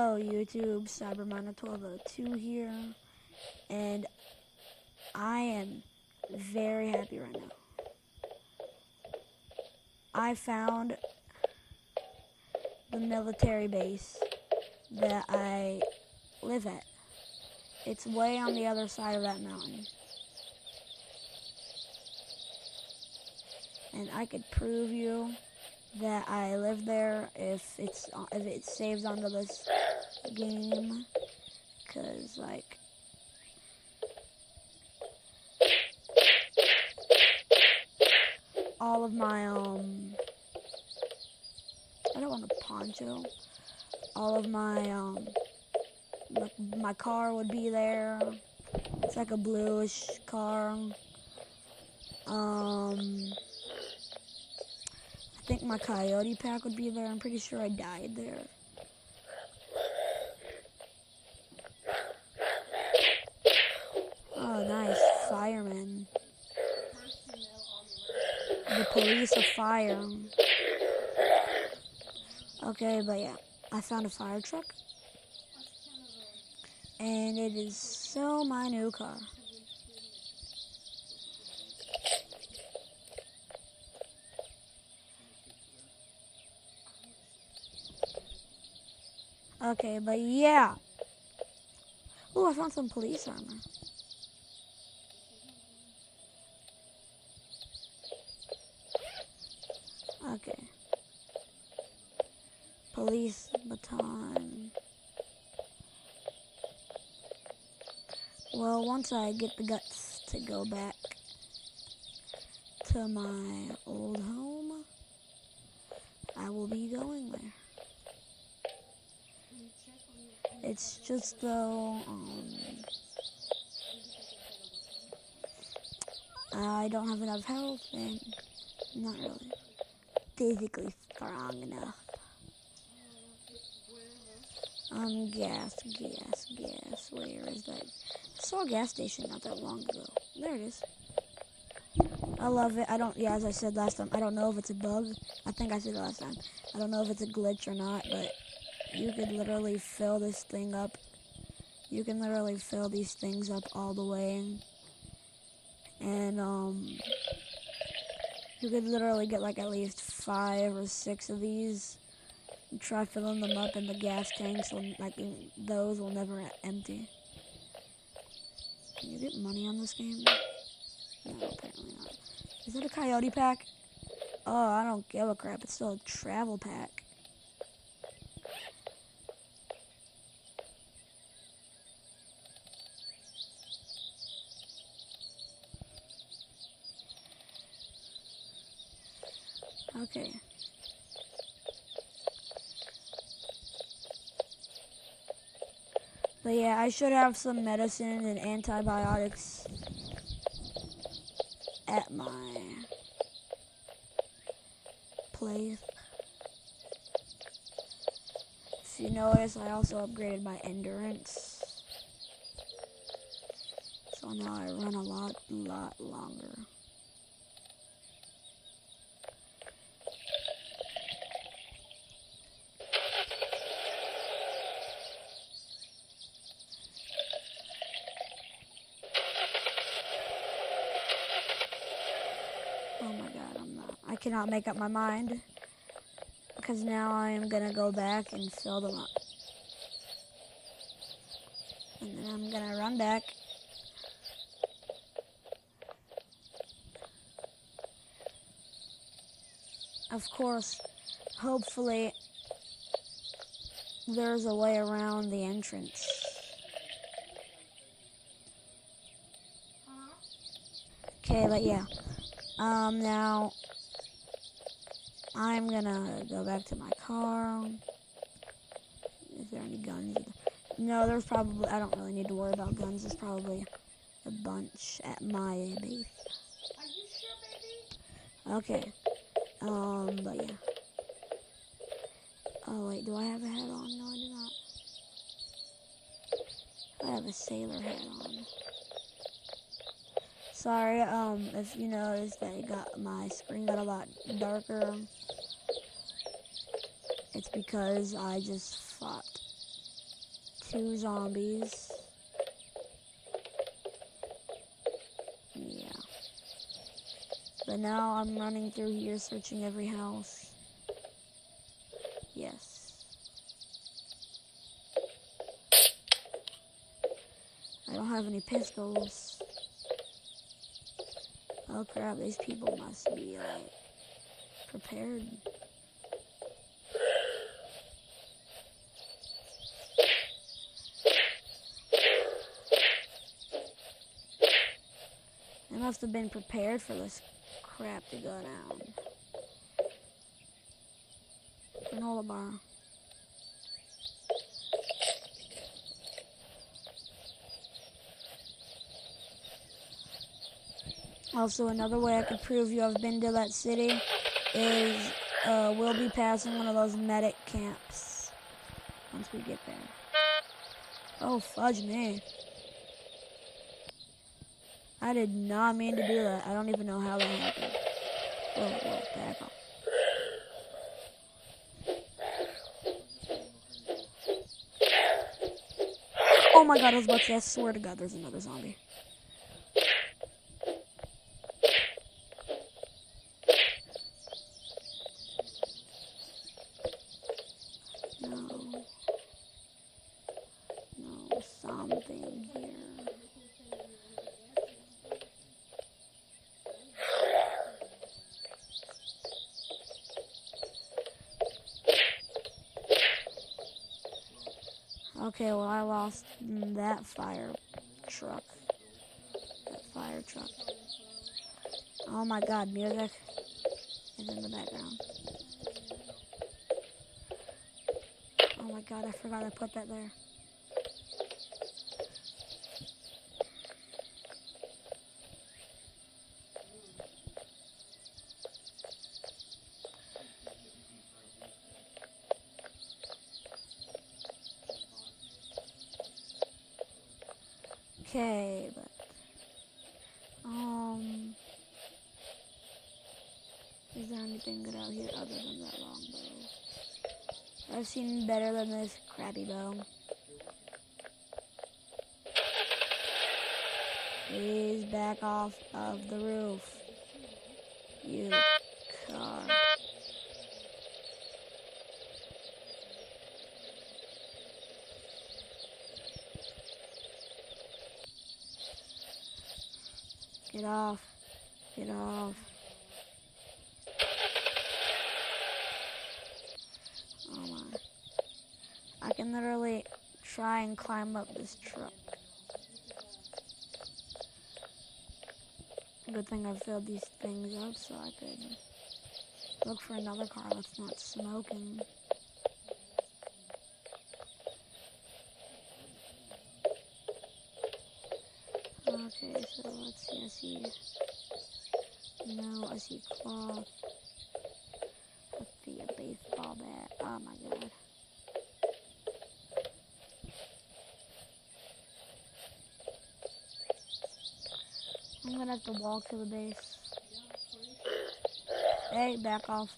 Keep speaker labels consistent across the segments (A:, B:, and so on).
A: Hello YouTube, Cyberminer1202 here, and I am very happy right now. I found the military base that I live at. It's way on the other side of that mountain. And I could prove you that I live there if it saves onto this game, cause like all of my I don't want a poncho. All of my my car would be there. It's like a bluish car. I think my coyote pack would be there. I'm pretty sure I died there. Oh, nice. Fireman. The police are fire. Okay, but yeah. I found a fire truck. And it is so my new car. Okay, but yeah. Ooh, I found some police armor. Okay. Police baton. Well, once I get the guts to go back to my old home, I will be going there. It's just though, I don't have enough health and not really physically strong enough. Gas. Where is that? I saw a gas station not that long ago. There it is. I love it. As I said last time, I don't know if it's a bug. I think I said it last time. I don't know if it's a glitch or not, but you could literally fill this thing up. You can literally fill these things up all the way. And, you could literally get like at least 5 or 6 of these. And try filling them up in the gas tanks, so like those will never empty. Can you get money on this game? No, apparently not. Is that a coyote pack? Oh, I don't give a crap. It's still a travel pack. Okay. But yeah, I should have some medicine and antibiotics at my place. If you notice, I also upgraded my endurance. So now I run a lot longer. Oh my god, I cannot make up my mind, because now I am going to go back and fill them up. And then I'm going to run back. Of course, hopefully, there's a way around the entrance. Okay, but yeah. Now, I'm gonna go back to my car. Is there any guns? No, there's probably, I don't really need to worry about guns. There's probably a bunch at my base.
B: Are you sure, baby?
A: Okay. But yeah. Oh, wait, do I have a hat on? No, I do not. I have a sailor hat on. Sorry, if you noticed that my screen got a lot darker. It's because I just fought 2 zombies. Yeah. But now I'm running through here searching every house. Yes. I don't have any pistols. Oh crap, these people must be like prepared. They must have been prepared for this crap to go down. Granola bar. Also, another way I could prove you have been to that city is we'll be passing one of those medic camps once we get there. Oh, fudge me. I did not mean to do that. I don't even know how that happened. Whoa, back off. Oh my god, I was about to say, I swear to god, there's another zombie. No, something here. Okay, well, I lost that fire truck. Oh my god, music is in the background. Oh my god, I forgot I put that there. Okay, but is there anything good out here other than that longbow? I've seen better than this crappy bow. Please back off of the roof, you car. Get off. Get off. Oh my. I can literally try and climb up this truck. Good thing I filled these things up so I could look for another car that's not smoking. Okay, so let's see, I see cloth. I see a baseball bat. Oh my god. I'm gonna have to walk to the base. Hey, back off.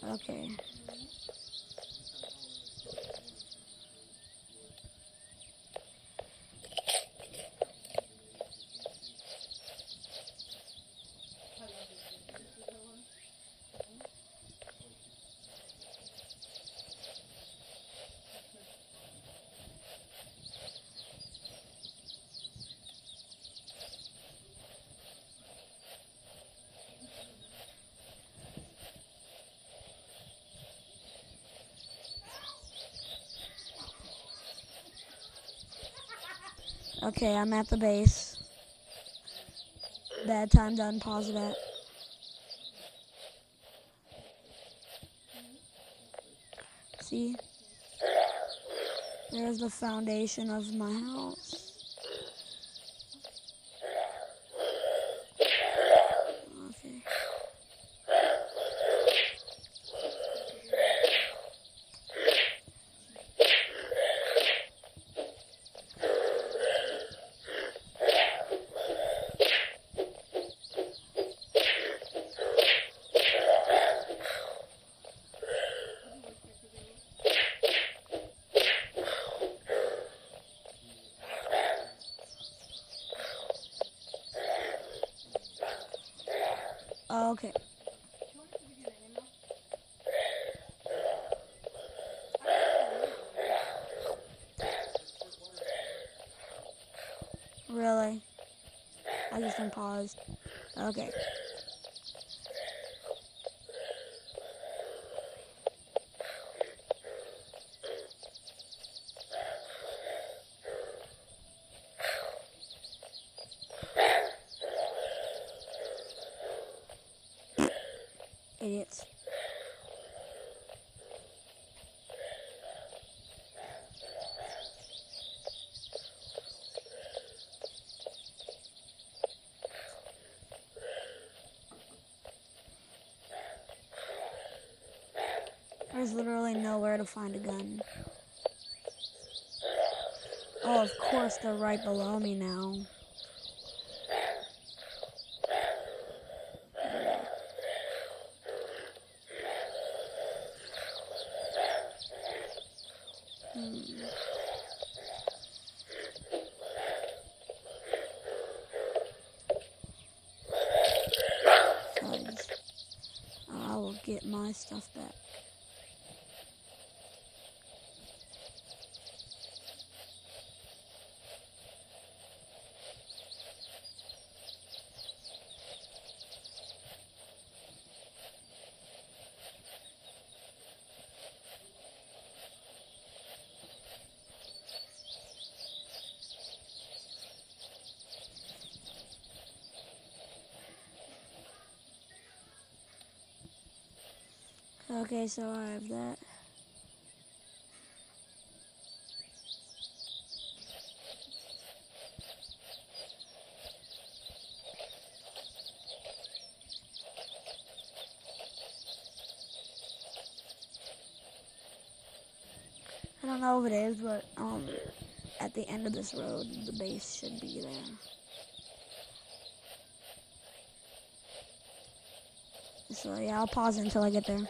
A: Okay. Okay, I'm at the base. Bad time to unpause that. See? There's the foundation of my house. Okay. Oh, okay.
B: Do you want us to give you an email?
A: Really? I just unpaused. Okay. Idiots. There's literally nowhere to find a gun. Oh, of course they're right below me now. Fudge. I will get my stuff back. Okay, so I have that. I don't know if it is, but at the end of this road, the base should be there. So yeah, I'll pause it until I get there.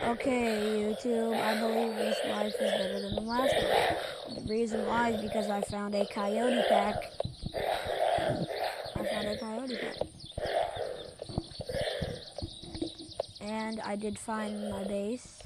A: Okay, YouTube, I believe this life is better than the last one. The reason why is because I found a coyote pack. And I did find my base.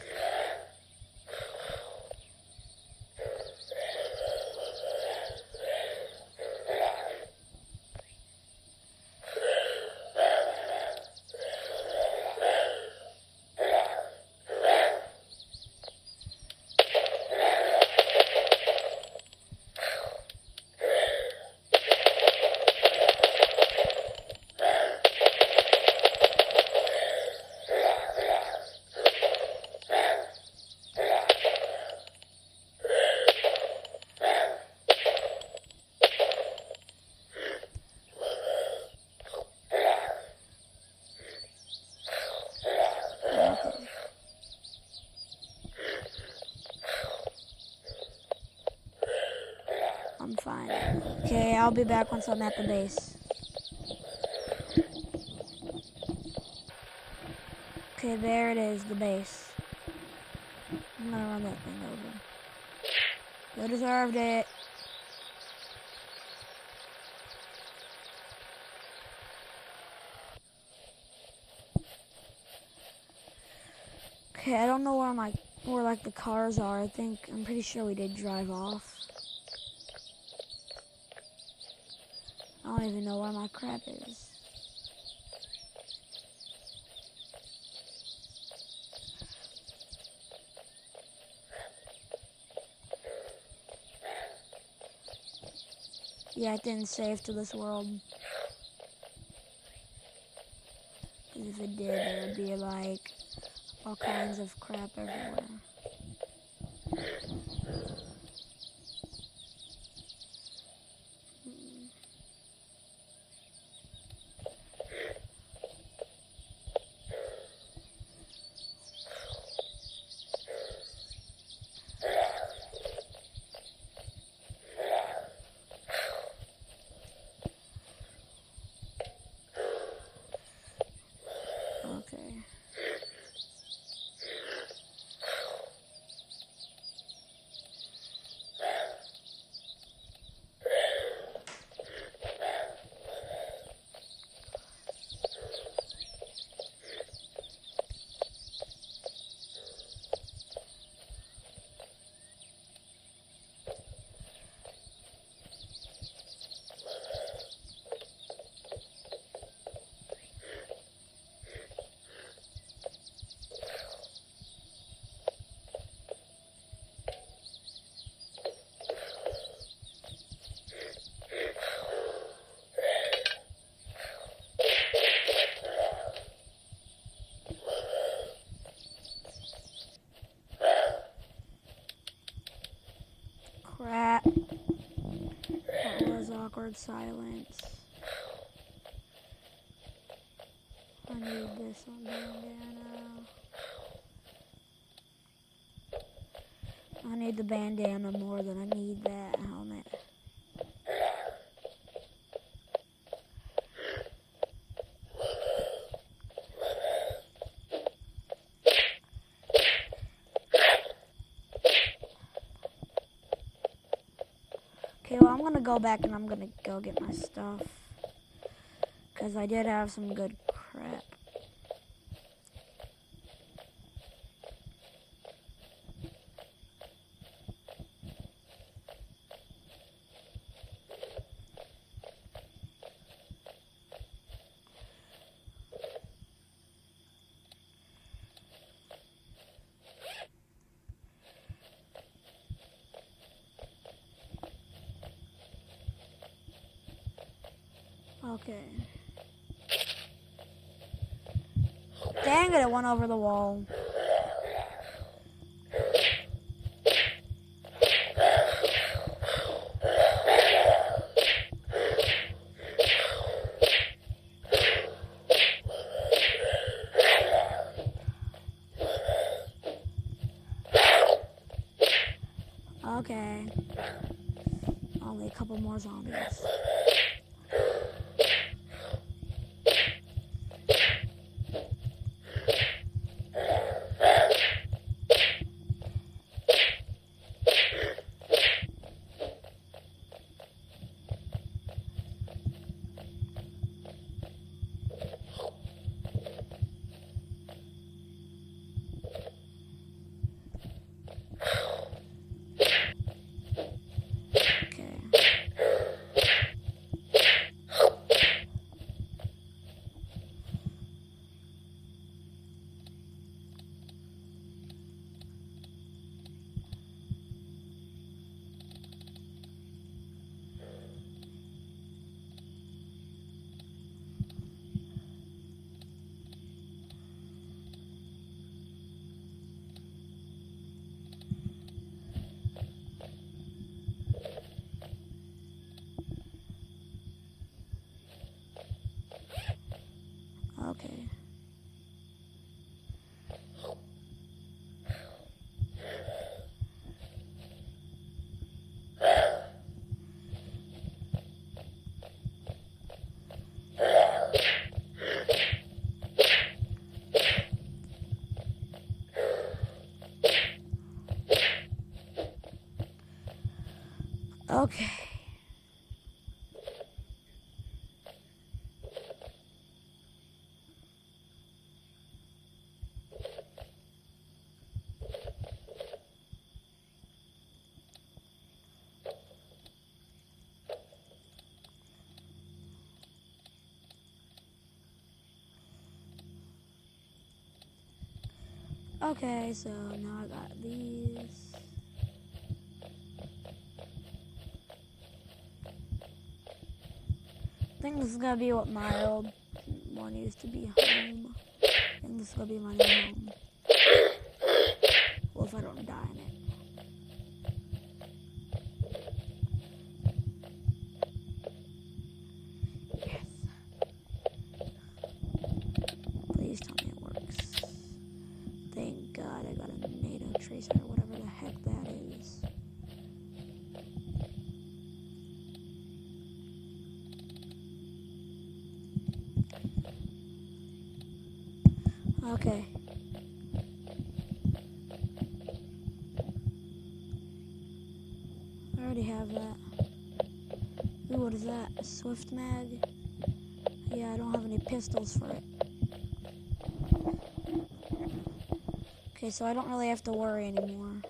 A: I'm fine. Okay, I'll be back once I'm at the base. Okay, there it is, the base. I'm gonna run that thing over. You deserved it. Okay, I don't know where like the cars are. I'm pretty sure we did drive off. I don't even know where my crap is. Yeah, it didn't save to this world. 'Cause if it did, there would be like all kinds of crap everywhere. Okay. awkward silence. I need this on bandana. I need the bandana more than I need that helmet. Okay, well, I'm gonna go back and I'm gonna go get my stuff. Because I did have some good crap. Okay. Dang it, it went over the wall. Okay. Only a couple more zombies. Okay. Okay. Okay, so now I got these. I think this is gonna be what my old one used to be, home. I think this is gonna be my new home. Well, if I don't die in it. Yes. Please tell me it works. Thank God I got a NATO tracer or whatever the heck that is. Okay. I already have that. Ooh, what is that? A Swift mag? Yeah, I don't have any pistols for it. Okay, so I don't really have to worry anymore.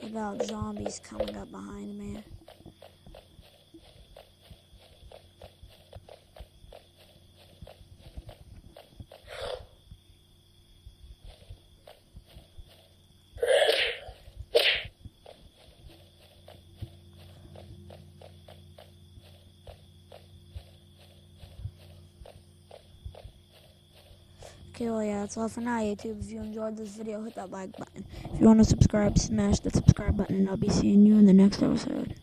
A: About zombies coming up behind me. Okay, well, yeah, that's all for now, YouTube. If you enjoyed this video, hit that like button. If you want to subscribe, smash that subscribe button, and I'll be seeing you in the next episode.